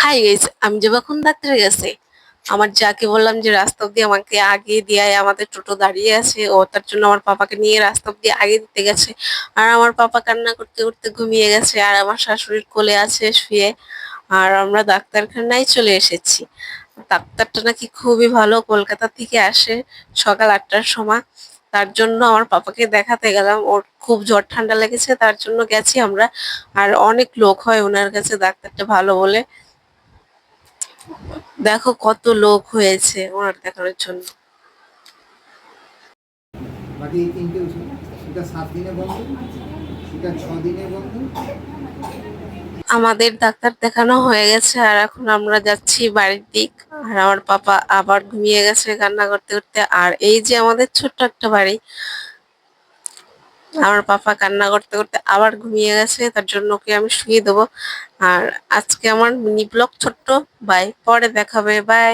Hi guys, আমি যখন ডাক্তারের কাছে আমার যাকে বললাম যে রাস্তা অব্দি আমাকে আগে দিয়ে আমাদের টোটো দাঁড়িয়ে আছে, ও তার জন্য আমার পাপাকে নিয়ে রাস্তা অব্দি আগে দিতে গেছে। আর আমার পাপা কান্না করতে করতে ঘুমিয়ে গেছে, আর আমার শাশুড়ির কোলে আছে শুয়ে। আর আমরা ডাক্তারখানায় চলে এসেছি। ডাক্তারটা নাকি খুবই ভালো, কলকাতা থেকে আসে সকাল 8টার সময়। তার জন্য আমার পাপাকে দেখাতে গেলাম, ওর খুব জ্বর ঠান্ডা লেগেছে, তার জন্য গেছি আমরা। আর অনেক লোক হয় ওনার কাছে, ডাক্তারটা ভালো বলে। দেখো কত লোক হয়েছে ওনার দেখানোর জন্য। বাকি এই তিনটে ওষুধ, এটা 7 দিনে বন্ধ, এটা 6 দিনে বন্ধ। আমাদের ডাক্তার দেখানো হয়ে গেছে, আর এখন আমরা যাচ্ছি বাড়ির দিক। আর আমার পাপা আবার ঘুমিয়ে গেছে কান্না করতে করতে। আর এই যে আমাদের ছোট্ট একটা বাড়ি, আমার পাপা কান্না করতে করতে আবার ঘুমিয়ে গেছে, তার জন্য ওকে আমি শুয়ে দেবো। আর আজকে আমার মিনি ব্লগ ছোট্ট, বাই, পরে দেখাবে, বাই।